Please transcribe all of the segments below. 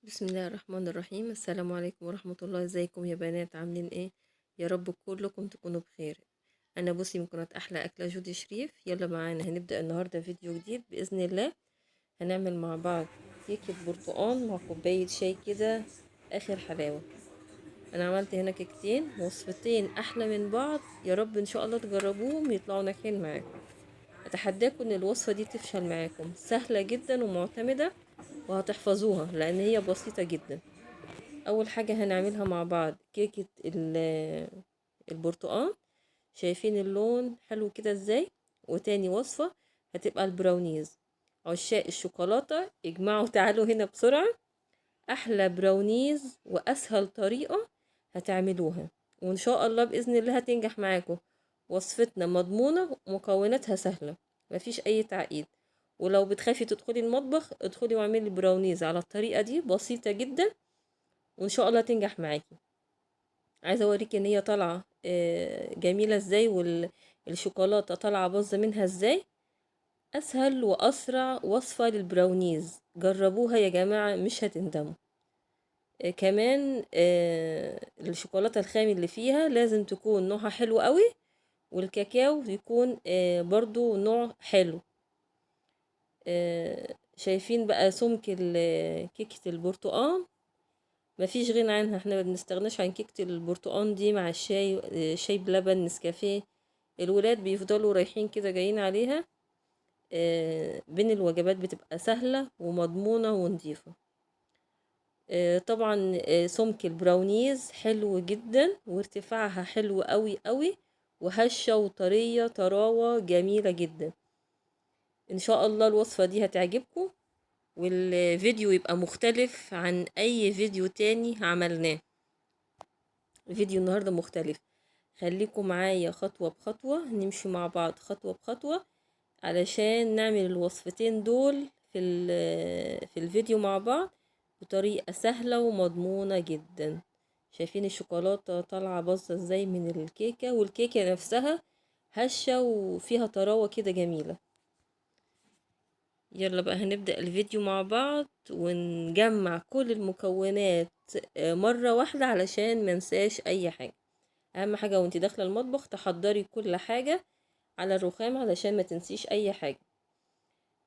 بسم الله الرحمن الرحيم. السلام عليكم ورحمة الله. ازيكم يا بنات؟ عاملين ايه؟ يا رب كلكم تكونوا بخير. انا بصي من قناة احلى اكلة جودي شريف. يلا معانا هنبدأ النهاردة فيديو جديد بإذن الله. هنعمل مع بعض كيكة برتقال مع كوباية شاي كده، اخر حلاوة. انا عملت هنا كيكتين، وصفتين احلى من بعض. يا رب ان شاء الله تجربوهم يطلعوا ناجحين معاكم. اتحداكم ان الوصفة دي تفشل معاكم، سهلة جدا ومعتمدة وهتحفظوها لان هي بسيطة جدا. اول حاجة هنعملها مع بعض كيكة البرتقال. شايفين اللون حلو كده ازاي؟ وتاني وصفة هتبقى البراونيز. عشاق الشوكولاتة اجمعوا تعالوا هنا بسرعة. احلى براونيز واسهل طريقة هتعملوها، وان شاء الله باذن الله هتنجح معاكم. وصفتنا مضمونة ومكوناتها سهلة، مفيش اي تعقيد. ولو بتخافي تدخلي المطبخ ادخلي واعملي براونيز على الطريقة دي، بسيطة جدا وان شاء الله تنجح معاكي. عايزه اوريكي ان هي طالعه جميله ازاي، والشوكولاته طالعه باظه منها ازاي. اسهل واسرع وصفه للبراونيز، جربوها يا جماعه مش هتندموا. كمان الشوكولاته الخام اللي فيها لازم تكون نوعها حلو قوي، والكاكاو يكون برضو نوع حلو. شايفين بقى سمك كيكه البرتقال؟ مفيش غنى عنها، احنا ما بنستغناش عن كيكة البرتقال دي مع الشاي. شاي بلبن نسكافيه. الولاد بيفضلوا رايحين كده جايين عليها. بين الوجبات بتبقى سهلة ومضمونة ونضيفة. طبعا سمك البراونيز حلو جدا، وارتفاعها حلو قوي قوي، وهشة وطرية طراوة جميلة جدا. ان شاء الله الوصفة دي هتعجبكم، والفيديو يبقى مختلف عن اي فيديو تاني عملناه. فيديو النهاردة مختلف. خليكم معايا خطوة بخطوة، نمشي مع بعض خطوة بخطوة علشان نعمل الوصفتين دول في الفيديو مع بعض بطريقة سهلة ومضمونة جدا. شايفين الشوكولاتة طالعة باظة ازاي من الكيكة، والكيكة نفسها هشة وفيها طراوة كده جميلة. يلا بقى هنبدأ الفيديو مع بعض ونجمع كل المكونات مرة واحدة علشان منساش اي حاجة. اهم حاجة وانتي داخلة المطبخ تحضري كل حاجة على الرخام علشان ما تنسيش اي حاجة.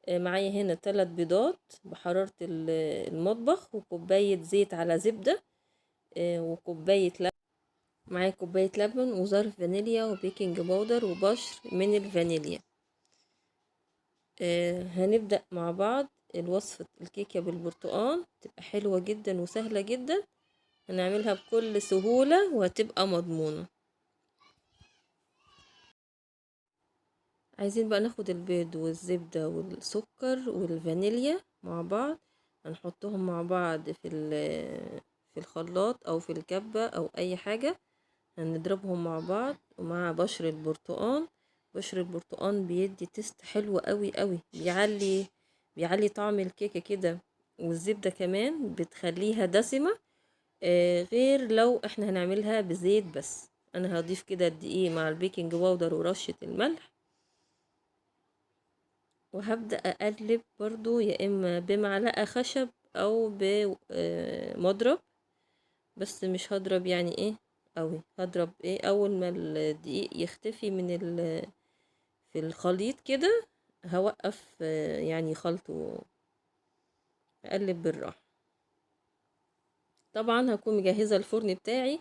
معايا هنا 3 بيضات بحرارة المطبخ، وكوباية زيت على زبدة، وكوباية لبن. معايا كوباية لبن وظرف فانيليا وبيكنج باودر وبشر من الفانيليا. هنبدأ مع بعض الوصفة الكيكة بالبرتقال، تبقى حلوة جدا وسهلة جدا. هنعملها بكل سهولة وهتبقى مضمونة. عايزين بقى ناخد البيض والزبدة والسكر والفانيليا مع بعض، هنحطهم مع بعض في الخلاط او في الكبة او اي حاجة. هنضربهم مع بعض ومع بشر البرتقال. بشر البرتقال بيدي تيست حلو قوي قوي، بيعلي طعم الكيكة كده. والزبدة كمان بتخليها دسمة، غير لو احنا هنعملها بزيت بس. انا هضيف كده الدقيق مع البيكنج باودر ورشة الملح، وهبدأ أقلب برضو يا إما بمعلقة خشب أو بمضرب. بس مش هضرب يعني إيه أوي، هضرب إيه أول ما الدقيق يختفي في الخليط كده. هوقف يعني خلطه، أقلب بالراحة. طبعا هكون مجهزة الفرن بتاعي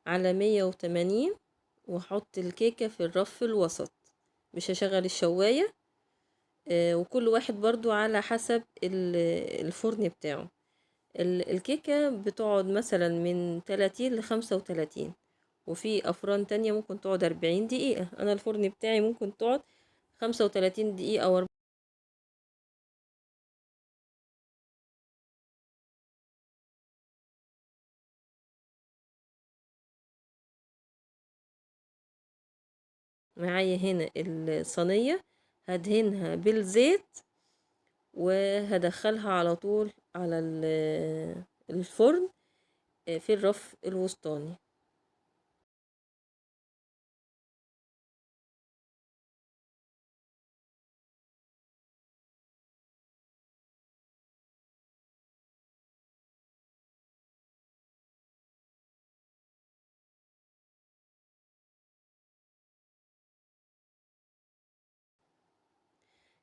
على 180، وأحط الكيكة في الرف الوسط. مش هشغل الشواية. وكل واحد برضو على حسب الفرن بتاعه. الكيكة بتقعد مثلا من 30 ل35، وفي أفران تانية ممكن تقعد 40 دقيقة. أنا الفرن بتاعي ممكن تقعد 35 دقيقة أو معايا هنا الصينية هدهنها بالزيت، وهدخلها على طول على الفرن في الرف الوسطاني.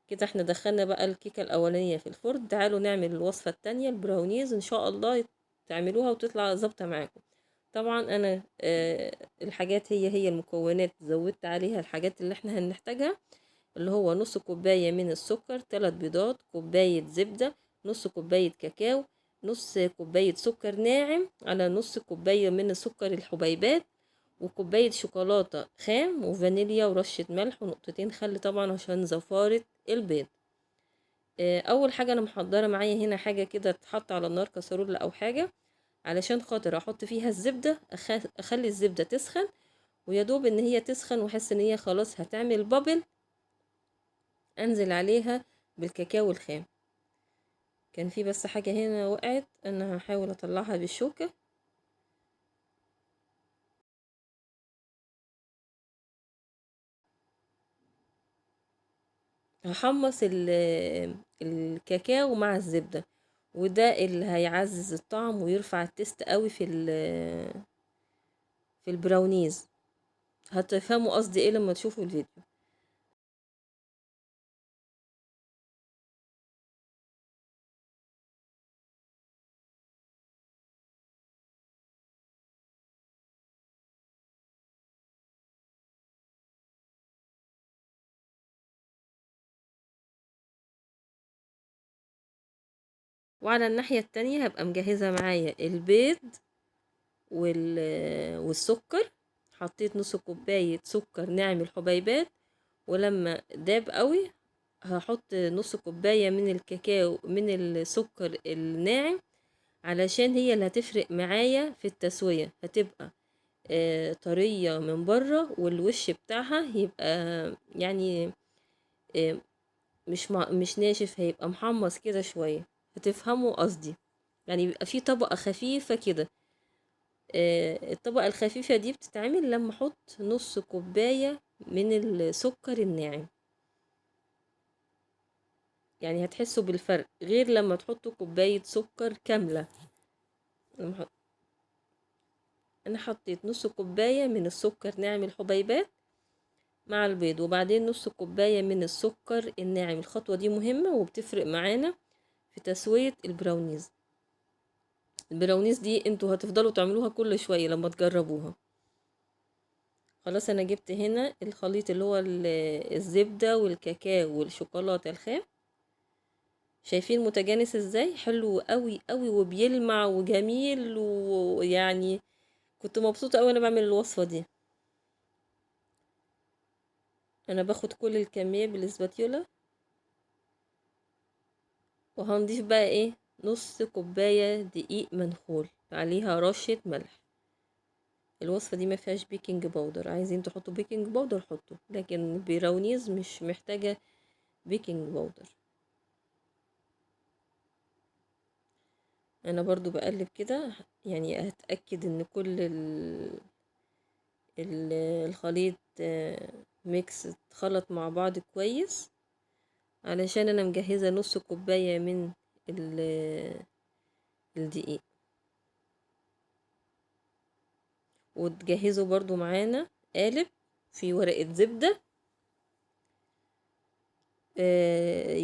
كده احنا دخلنا بقى الكيكة الأولانية في الفرن. تعالوا نعمل الوصفة التانية، البراونيز، ان شاء الله تعملوها وتطلع ظابطة معاكم. طبعا انا الحاجات هي المكونات، زودت عليها الحاجات اللي احنا هنحتاجها، اللي هو نص كوباية من السكر، 3 بيضات، كوباية زبدة، نص كوباية كاكاو، نص كوباية سكر ناعم، على نص كوباية من السكر الحبيبات، وكوباية شوكولاتة خام، وفانيليا، ورشة ملح، ونقطتين خل طبعا عشان زفارة البيض. اول حاجة انا محضرة معايا هنا حاجة كده تحط على النار، كسرولة او حاجة، علشان خاطر احط فيها الزبدة، اخلي الزبدة تسخن، ويدوب ان هي تسخن واحس ان هي خلاص هتعمل بابل، انزل عليها بالكاكاو الخام. كان في بس حاجة هنا وقعت، انا هحاول اطلعها بالشوكة. هحمص الكاكاو مع الزبدة، وده اللي هيعزز الطعم ويرفع التست قوي في البراونيز. هتفهموا قصدي ايه لما تشوفوا الفيديو. وعلى الناحية التانية هبقى مجهزة معايا البيض والسكر. حطيت نص كوباية سكر ناعم الحبيبات، ولما داب قوي هحط نص كوباية من الكاكاو من السكر الناعم، علشان هي اللي هتفرق معايا في التسوية. هتبقى طرية من بره، والوش بتاعها يبقى يعني آه مش ناشف، هيبقى محمص كده شوية. هتفهموا قصدي، يعني بيبقى في طبقة خفيفة كده. الطبقة الخفيفة دي بتتعمل لما احط نص كوباية من السكر الناعم. يعني هتحسوا بالفرق غير لما تحطوا كوباية سكر كاملة. انا حطيت نص كوباية من السكر ناعم الحبيبات مع البيض، وبعدين نص كوباية من السكر الناعم. الخطوة دي مهمة وبتفرق معانا في تسوية البراونيز. البراونيز دي انتوا هتفضلوا تعملوها كل شوية لما تجربوها. خلاص انا جبت هنا الخليط اللي هو الزبدة والكاكاو والشوكولاتة الخام. شايفين متجانس ازاي؟ حلو قوي قوي وبيلمع وجميل، ويعني كنت مبسوطة قوي انا بعمل الوصفة دي. انا باخد كل الكمية بالاسباتيولا، وهنضيف بقى ايه، نص كوباية دقيق منخول عليها رشة ملح. الوصفة دي ما فيهاش بيكنج باودر، عايزين تحطوا بيكنج باودر حطوا، لكن البراونيز مش محتاجة بيكنج باودر. انا برضو بقلب كده، يعني اتأكد ان كل الخليط ميكس اتخلط مع بعض كويس، علشان انا مجهزة نص كوباية من الدقيق. وتجهزوا برضو معانا قالب في ورقة زبدة،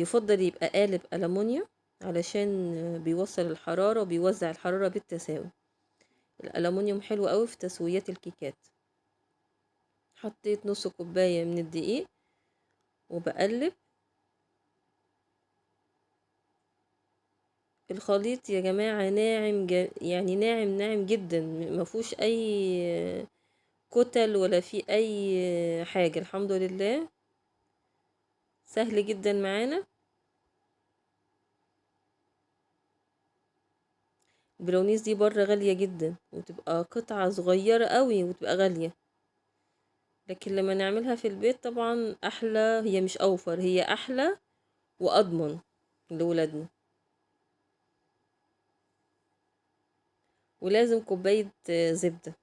يفضل يبقى قالب ألمونيوم، علشان بيوصل الحرارة وبيوزع الحرارة بالتساوي. الألمونيوم حلو قوي في تسويات الكيكات. حطيت نص كوباية من الدقيق وبقلب الخليط. يا جماعة ناعم يعني ناعم ناعم جدا، مفهوش اي كتل ولا في اي حاجة، الحمد لله سهل جدا معانا. البراونيز دي بره غالية جدا، وتبقى قطعة صغيرة قوي وتبقى غالية، لكن لما نعملها في البيت طبعا احلى. هي مش اوفر، هي احلى واضمن لولادنا. ولازم كوباية زبدة.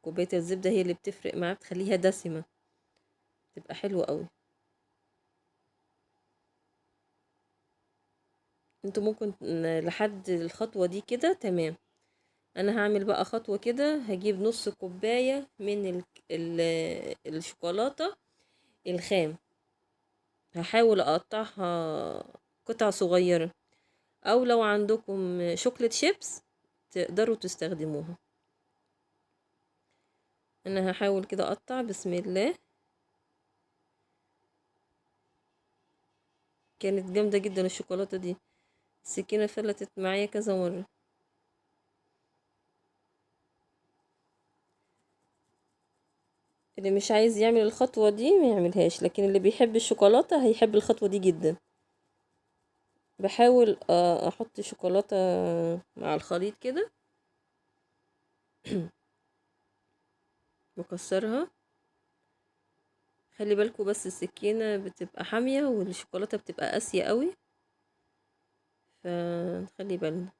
كوباية الزبدة هي اللي بتفرق معاها، بتخليها دسمة، تبقى حلوة قوي. انتوا ممكن لحد الخطوة دي كده تمام. انا هعمل بقى خطوة كده، هجيب نص كوباية من ال الشوكولاتة الخام، هحاول اقطعها قطع صغيرة، او لو عندكم شوكليت شيبس تقدروا تستخدموها. انا هحاول كده اقطع، بسم الله. كانت جامدة جدا الشوكولاتة دي، السكينة فلتت معايا كذا مرة. اللي مش عايز يعمل الخطوة دي ما يعملهاش، لكن اللي بيحب الشوكولاتة هيحب الخطوة دي جدا. بحاول احط شوكولاتة مع الخليط كده بكسرها. خلي بالكوا بس السكينة بتبقى حامية والشوكولاتة بتبقى قاسية قوي، فنخلي بالنا.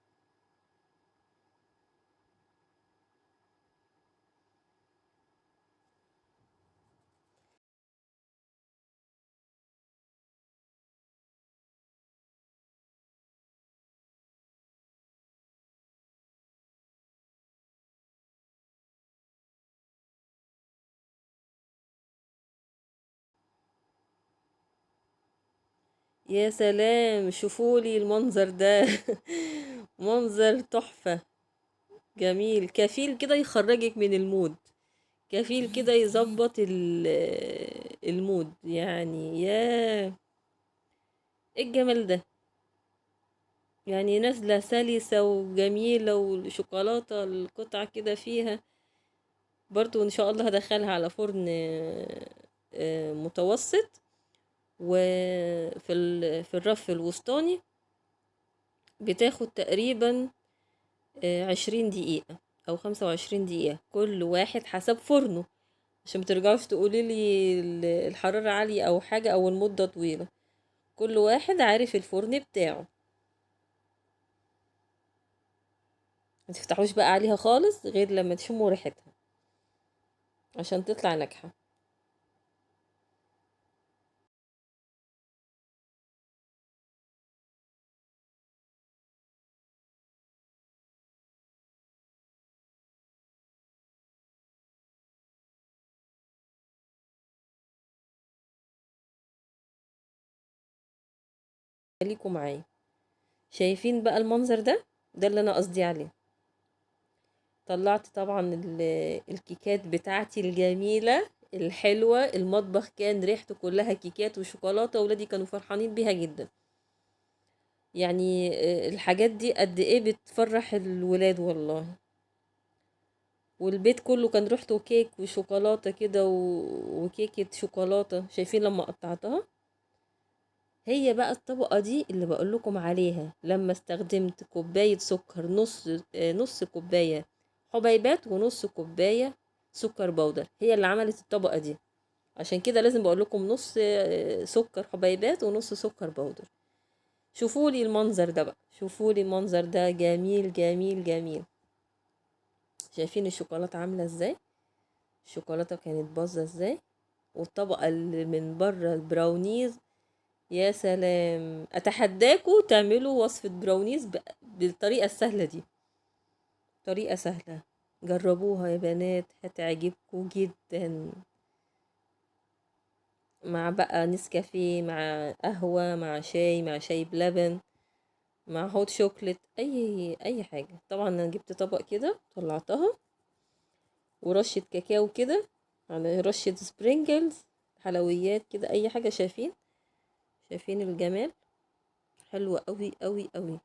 يا سلام، شوفولي المنظر ده منظر تحفة، جميل، كفيل كده يخرجك من المود، كفيل كده يظبط المود يعني. يا ايه الجمال ده، يعني نازلة سلسة وجميلة، والشوكولاتة القطعة كده فيها. برضو ان شاء الله هدخلها على فرن متوسط، وفي في الرف الوسطاني بتاخد تقريبا 20 دقيقة أو 25 دقيقة، كل واحد حسب فرنه، عشان مترجعوش تقوليلي الحرارة عالية أو حاجة أو المدة طويلة. كل واحد عارف الفرن بتاعه. متفتحوش بقى عليها خالص غير لما تشموا ريحتها عشان تطلع ناجحة. خليكوا معايا، شايفين بقى المنظر ده؟ ده اللي أنا قصدي عليه. طلعت طبعا الكيكات بتاعتي الجميلة الحلوة، المطبخ كان ريحته كلها كيكات وشوكولاتة، ولادي كانوا فرحانين بيها جدا. يعني الحاجات دي قد ايه بتفرح الولاد والله. والبيت كله كان ريحته كيك وشوكولاتة كده وكيكة شوكولاتة. شايفين لما قطعتها؟ هي بقى الطبقة دي اللي بقول لكم عليها، لما استخدمت كوباية سكر، نص كوباية حبيبات ونص كوباية سكر بودر، هي اللي عملت الطبقة دي. عشان كده لازم بقول لكم نص سكر حبيبات ونص سكر بودر. شوفوا لي المنظر ده بقى، شوفوا لي المنظر ده، جميل جميل جميل. شايفين الشوكولاتة عاملة ازاي؟ الشوكولاتة كانت باظة ازاي، والطبقة اللي من بره البراونيز. يا سلام، اتحداكوا تعملوا وصفة براونيز بالطريقة السهلة دي، طريقة سهلة. جربوها يا بنات، هتعجبكوا جدا. مع بقى نسكافيه، مع قهوة، مع شاي، مع شاي بلبن، مع هوت شوكليت، اي حاجة. طبعا انا جبت طبق كده طلعتها، ورشة كاكاو كده، على رشة سبرينجلز، حلويات كده، اي حاجة. شايفين الجمال؟ حلوة قوي قوي قوي.